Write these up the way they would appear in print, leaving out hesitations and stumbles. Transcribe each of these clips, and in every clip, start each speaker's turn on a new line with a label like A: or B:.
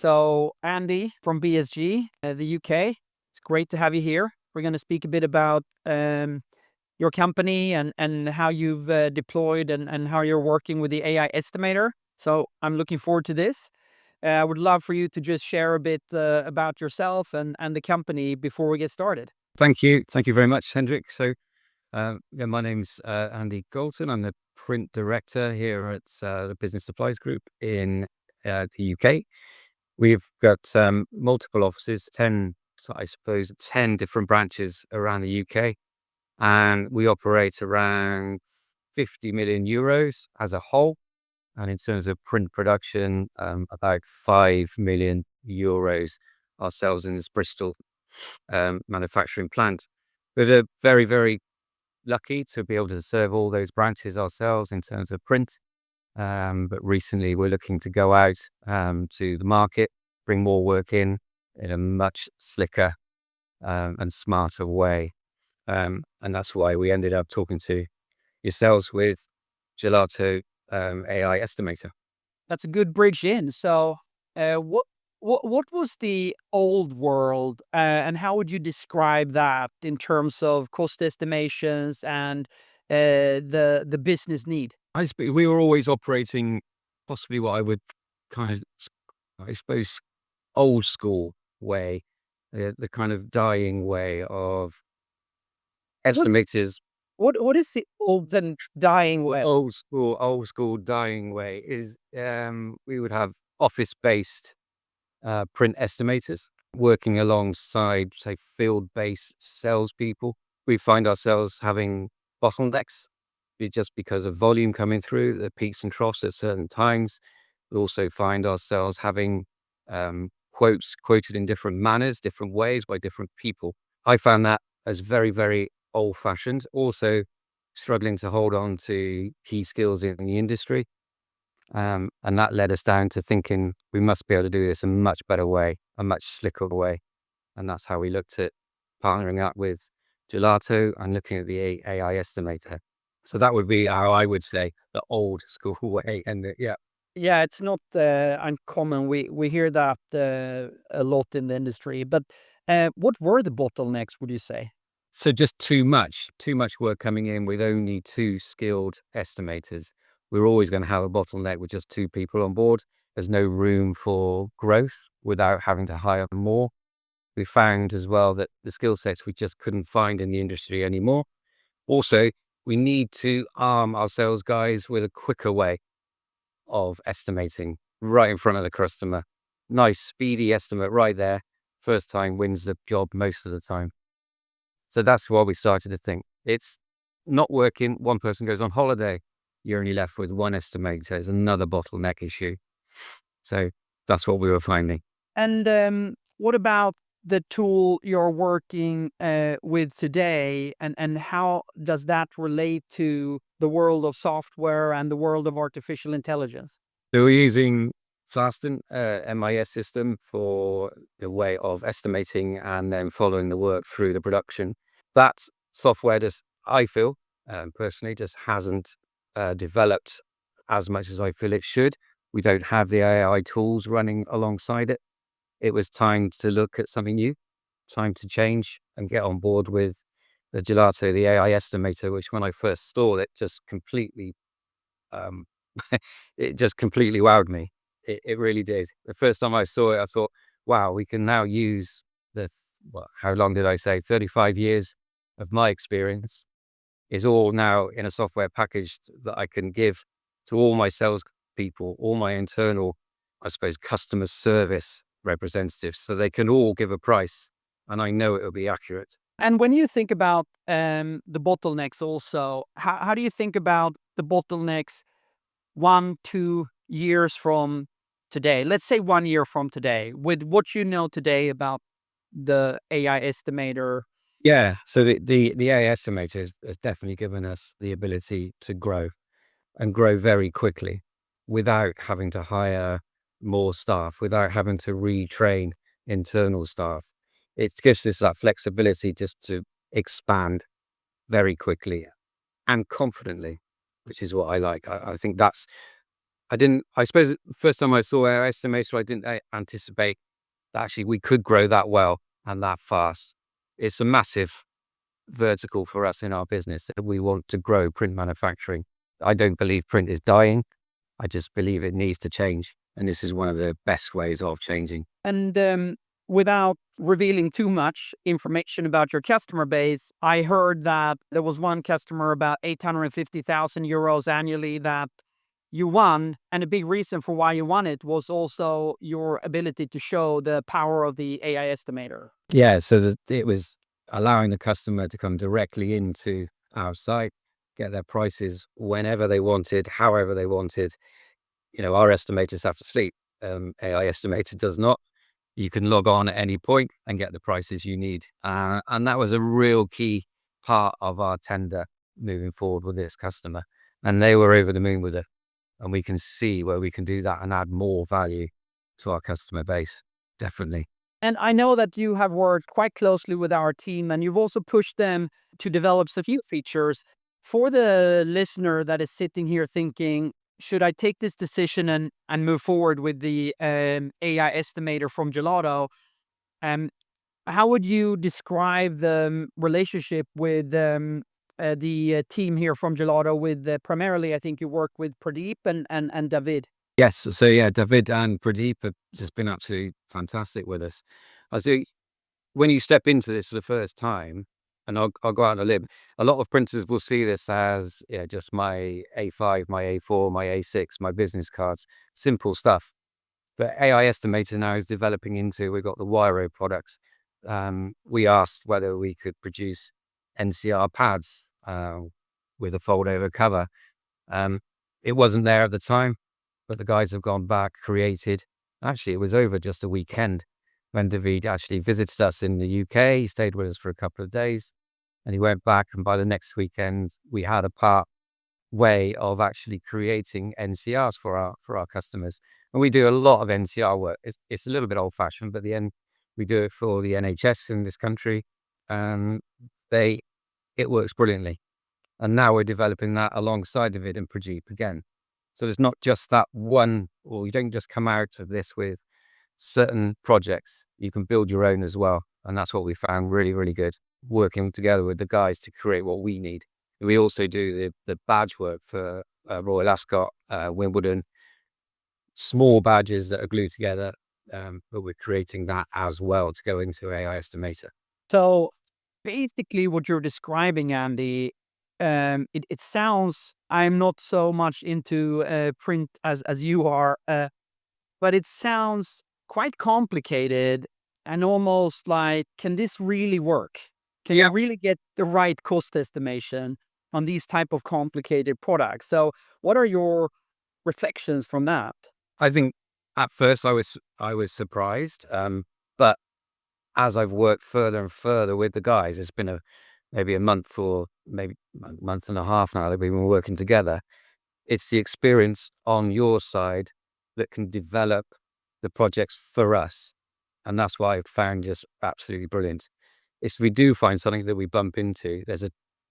A: So, Andy from BSG, the UK, it's great to have you here. We're going to speak a bit about your company and how you've deployed and how you're working with the AI estimator. So, I'm looking forward to this. I would love for you to just share a bit about yourself and the company before we get started.
B: Thank you. Thank you very much, Hendrik. So, my name's Andy Goldson. I'm the print director here at the Business Supplies Group in the UK. We've got multiple offices, 10 different branches around the UK. And we operate around 50 million euros as a whole. And in terms of print production, about 5 million euros ourselves in this Bristol manufacturing plant. We're very, very lucky to be able to serve all those branches ourselves in terms of print. But recently we're looking to go out to the market, bring more work in a much slicker and smarter way. And that's why we ended up talking to yourselves with Gelato AI Estimator.
A: That's a good bridge in. So, what was the old world, and how would you describe that in terms of cost estimations and the business need?
B: We were always operating possibly what I would kind of, I suppose, old school way, the kind of dying way of estimators.
A: What is the old and dying way?
B: Old school dying way is we would have office-based print estimators working alongside, say, field-based salespeople. We find ourselves having bottlenecks just because of volume coming through, the peaks and troughs at certain times. We also find ourselves having quotes quoted in different manners, different ways by different people. I found that as very, very old-fashioned. Also struggling to hold on to key skills in the industry. And that led us down to thinking we must be able to do this a much better way, a much slicker way. And that's how we looked at partnering up with Gelato and looking at the AI estimator. So that would be how I would say the old school way. And
A: Yeah, it's not uncommon. We hear that a lot in the industry. But what were the bottlenecks, would you say?
B: So just too much work coming in with only two skilled estimators. We're always going to have a bottleneck with just two people on board. There's no room for growth without having to hire more. We found as well that the skill sets we just couldn't find in the industry anymore. Also, we need to arm our sales guys with a quicker way of estimating right in front of the customer. Nice, speedy estimate right there. First time wins the job most of the time. So that's why we started to think it's not working. One person goes on holiday. You're only left with one estimator. It's another bottleneck issue. So that's what we were finding.
A: And what about the tool you're working with today, and how does that relate to the world of software and the world of artificial intelligence?
B: So we're using Flaston MIS system for the way of estimating and then following the work through the production. That software just, I feel, personally, just hasn't developed as much as I feel it should. We don't have the AI tools running alongside it. It was time to look at something new, time to change and get on board with the Gelato, the AI estimator, which when I first saw it, just completely, it just completely wowed me. It really did. The first time I saw it, I thought, wow, we can now use how long did I say? 35 years of my experience is all now in a software package that I can give to all my sales people, all my internal, I suppose, customer service representatives, so they can all give a price and I know it will be accurate.
A: And when you think about the bottlenecks also, how do you think about the bottlenecks 1-2 years from today? Let's say 1 year from today, with what you know today about the AI estimator.
B: Yeah, so the AI estimator has definitely given us the ability to grow and grow very quickly without having to hire more staff, without having to retrain internal staff. It gives us that flexibility just to expand very quickly and confidently, which is what I like. I think that's I suppose the first time I saw our estimator, I didn't anticipate that actually we could grow that well and that fast. It's a massive vertical for us in our business that we want to grow print manufacturing. I don't believe print is dying. I just believe it needs to change. And this is one of the best ways of changing.
A: And without revealing too much information about your customer base, I heard that there was one customer about 850,000 euros annually that you won. And a big reason for why you won it was also your ability to show the power of the AI estimator.
B: Yeah, so it was allowing the customer to come directly into our site, get their prices whenever they wanted, however they wanted. Our estimators have to sleep. AI estimator does not. You can log on at any point and get the prices you need. And that was a real key part of our tender moving forward with this customer. And they were over the moon with it. And we can see where we can do that and add more value to our customer base. Definitely.
A: And I know that you have worked quite closely with our team and you've also pushed them to develop a few features. For the listener that is sitting here thinking, should I take this decision and move forward with the AI estimator from Gelato? Um, how would you describe the relationship with the team here from Gelato with primarily, I think you work with Pradeep and David?
B: Yes. So yeah, David and Pradeep have just been absolutely fantastic with us. I see when you step into this for the first time, and I'll go out on a limb, a lot of printers will see this as just my A5, my A4, my A6, my business cards, simple stuff. But AI Estimator now is developing into, we've got the Wiro products. We asked whether we could produce NCR pads with a fold over cover. It wasn't there at the time, but the guys have gone back, created. Actually, it was over just a weekend when David actually visited us in the UK. He stayed with us for a couple of days and he went back. And by the next weekend, we had a part way of actually creating NCRs for our customers. And we do a lot of NCR work. It's a little bit old fashioned, but at the end, we do it for the NHS in this country. And it works brilliantly. And now we're developing that alongside of it in Pradeep again. So there's not just that one, or you don't just come out of this with certain projects. You can build your own as well. And that's what we found really, really good, working together with the guys to create what we need. We also do the badge work for Royal Ascot, Wimbledon, small badges that are glued together, but we're creating that as well to go into AI Estimator.
A: So basically what you're describing, Andy, it sounds, I'm not so much into print as you are, but it sounds quite complicated and almost like, can this really work? Can you really get the right cost estimation on these type of complicated products? So what are your reflections from that?
B: I think at first I was surprised, but as I've worked further and further with the guys, it's been maybe a month or maybe a month and a half now that we've been working together. It's the experience on your side that can develop the projects for us. And that's why I found just absolutely brilliant. If we do find something that we bump into,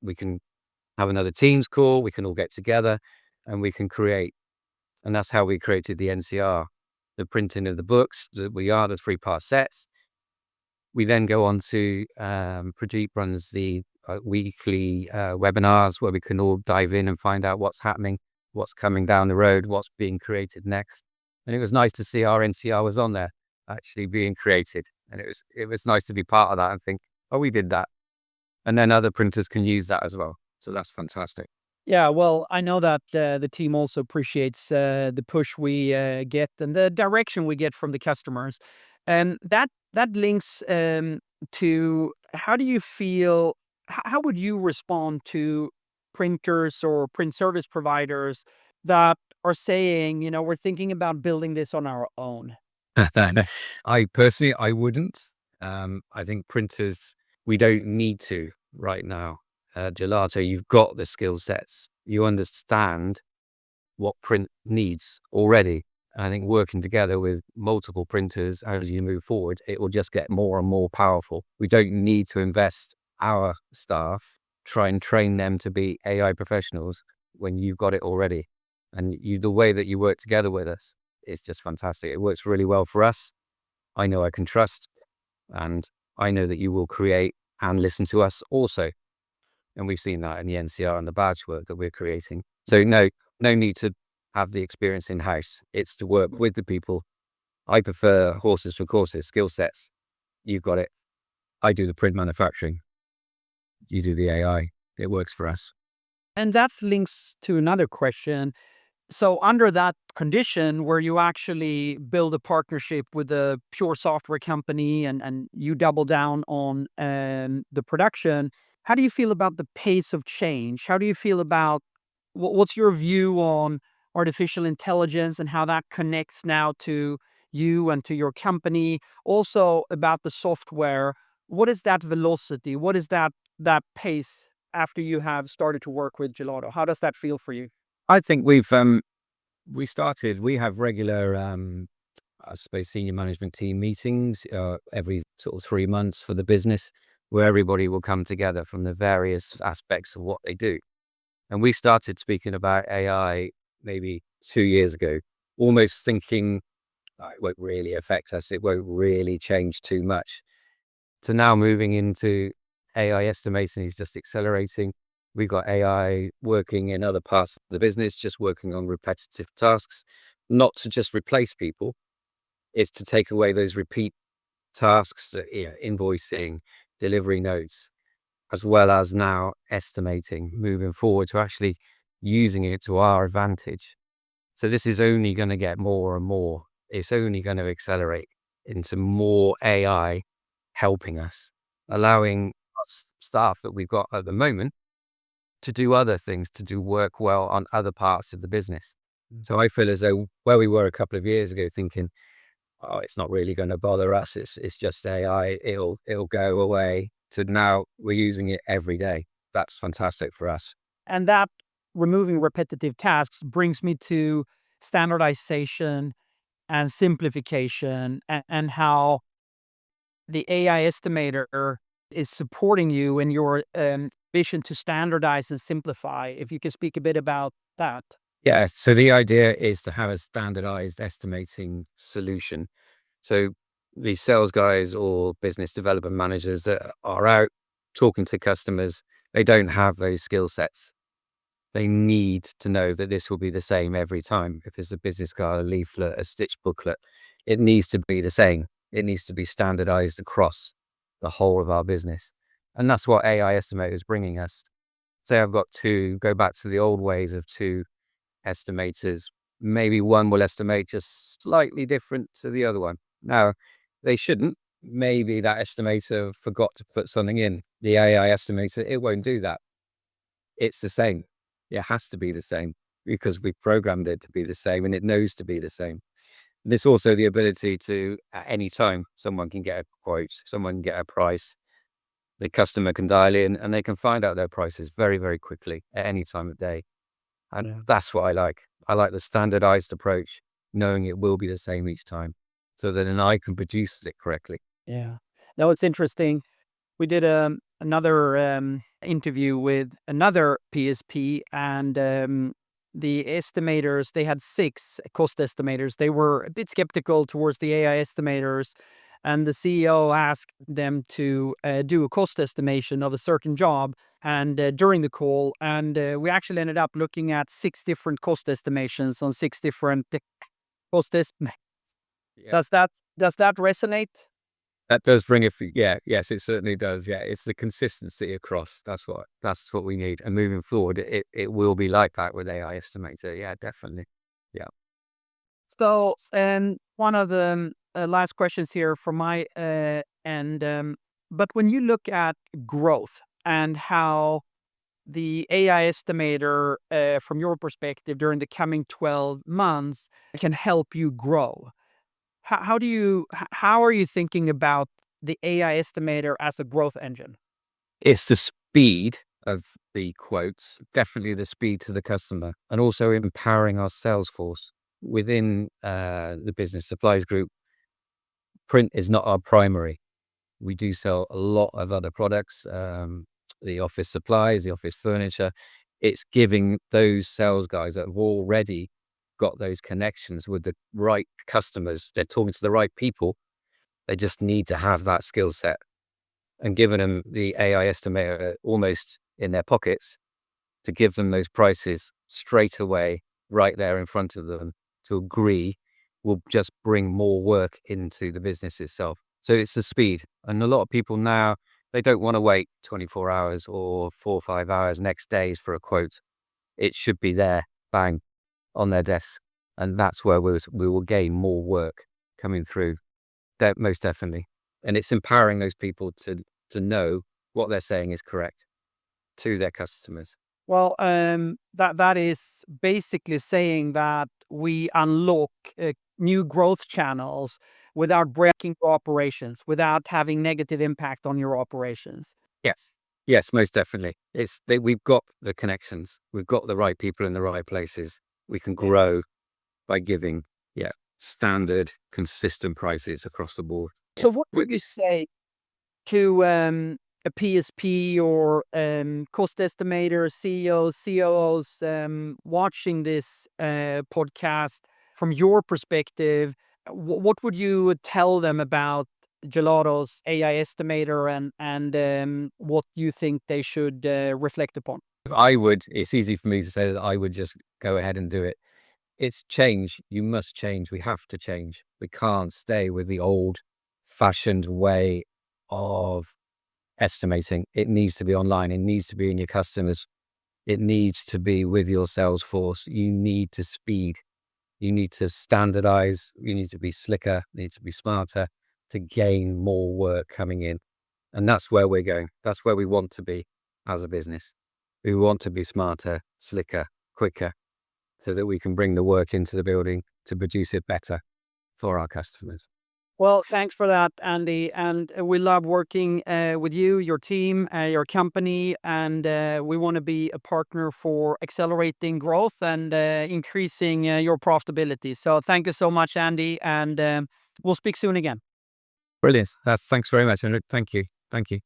B: we can have another Teams call, we can all get together and we can create. And that's how we created the NCR, the printing of the books that we are, the 3-part sets. We then go on to Pradeep runs the weekly webinars where we can all dive in and find out what's happening, what's coming down the road, what's being created next. And it was nice to see our NCR was on there actually being created. And it was nice to be part of that and think, oh, we did that. And then other printers can use that as well. So that's fantastic.
A: Yeah, well, I know that the team also appreciates the push we get and the direction we get from the customers. And that links to how do you feel, how would you respond to printers or print service providers that are saying, we're thinking about building this on our own?
B: I personally, I wouldn't. I think printers, we don't need to right now. Gelato, you've got the skill sets. You understand what print needs already. I think working together with multiple printers as you move forward, it will just get more and more powerful. We don't need to invest our staff, try and train them to be AI professionals when you've got it already. And the way that you work together with us is just fantastic. It works really well for us. I know I can trust, and I know that you will create and listen to us also. And we've seen that in the NCR and the badge work that we're creating. So no need to have the experience in-house. It's to work with the people. I prefer horses for courses, skill sets. You've got it. I do the print manufacturing. You do the AI. It works for us.
A: And that links to another question. So under that condition where you actually build a partnership with a pure software company and you double down on the production, how do you feel about the pace of change? How do you feel about what's your view on artificial intelligence and how that connects now to you and to your company? Also about the software, what is that velocity? What is that pace after you have started to work with Gelato? How does that feel for you?
B: I think we have regular, I suppose, senior management team meetings every sort of 3 months for the business, where everybody will come together from the various aspects of what they do. And we started speaking about AI maybe 2 years ago, almost thinking, "Oh, it won't really affect us. It won't really change too much." To now moving into AI estimating is just accelerating. We've got AI working in other parts of the business, just working on repetitive tasks, not to just replace people. It's to take away those repeat tasks, invoicing, delivery notes, as well as now estimating, moving forward to actually using it to our advantage. So this is only going to get more and more. It's only going to accelerate into more AI helping us, allowing us staff that we've got at the moment to do other things, to do work well on other parts of the business. So I feel as though where we were a couple of years ago thinking, oh, it's not really going to bother us. It's just AI. It'll go away. To now we're using it every day. That's fantastic for us.
A: And that removing repetitive tasks brings me to standardization and simplification and how the AI estimator is supporting you in your vision to standardize and simplify. If you can speak a bit about that.
B: Yeah. So the idea is to have a standardized estimating solution. So these sales guys or business development managers that are out talking to customers, they don't have those skill sets. They need to know that this will be the same every time. If it's a business card, a leaflet, a stitch booklet, it needs to be the same. It needs to be standardized across the whole of our business. And that's what AI Estimator is bringing us. Say I've got two, go back to the old ways of two estimators. Maybe one will estimate just slightly different to the other one. Now, they shouldn't. Maybe that estimator forgot to put something in. The AI estimator, it won't do that. It's the same. It has to be the same because we programmed it to be the same and it knows to be the same. And it's also the ability to, at any time, someone can get a quote, someone can get a price. The customer can dial in and they can find out their prices very, very quickly at any time of day. And that's what I like. I like the standardized approach, knowing it will be the same each time so that an eye can produce it correctly.
A: Yeah. No, it's interesting. We did another interview with another PSP, and the estimators, they had six cost estimators. They were a bit skeptical towards the AI estimators, and the CEO asked them to do a cost estimation of a certain job and during the call, and we actually ended up looking at six different cost estimations on six different cost estimates.
B: Yeah.
A: Does that resonate?
B: That does bring yeah, yes, it certainly does. Yeah, it's the consistency across. That's what we need. And moving forward, it will be like that with AI Estimator. Yeah, definitely. Yeah.
A: So, one of the last questions here from my end, but when you look at growth and how the AI estimator, from your perspective, during the coming 12 months can help you grow, how are you thinking about the AI estimator as a growth engine?
B: It's the speed of the quotes, definitely the speed to the customer, and also empowering our sales force within the business supplies group. Print is not our primary. We do sell a lot of other products, the office supplies, the office furniture. It's giving those sales guys that have already got those connections with the right customers. They're talking to the right people. They just need to have that skill set, and giving them the AI estimator almost in their pockets to give them those prices straight away, right there in front of them to agree, will just bring more work into the business itself. So it's the speed. And a lot of people now, they don't want to wait 24 hours or 4 or 5 hours next days for a quote. It should be there, bang, on their desk. And that's where we will gain more work coming through, most definitely. And it's empowering those people to know what they're saying is correct to their customers.
A: Well, that is basically saying that we unlock new growth channels without breaking your operations, without having negative impact on your operations.
B: Yes. Yes, most definitely. We've got the connections. We've got the right people in the right places. We can grow by giving, standard, consistent prices across the board.
A: So what would you say to a PSP or cost estimator, CEOs, COOs watching this podcast from your perspective? What would you tell them about Gelato's AI estimator and what you think they should reflect upon?
B: It's easy for me to say that I would just go ahead and do it. It's change. You must change. We have to change. We can't stay with the old fashioned way of estimating. It needs to be online. It needs to be in your customers. It needs to be with your sales force. You need to speed. You need to standardize. You need to be slicker. You need to be smarter to gain more work coming in. And that's where we're going. That's where we want to be as a business. We want to be smarter, slicker, quicker, so that we can bring the work into the building to produce it better for our customers.
A: Well, thanks for that, Andy. And we love working with you, your team, your company, and we want to be a partner for accelerating growth and increasing your profitability. So thank you so much, Andy, and we'll speak soon again.
B: Brilliant. Thanks very much, Henrik. Thank you. Thank you.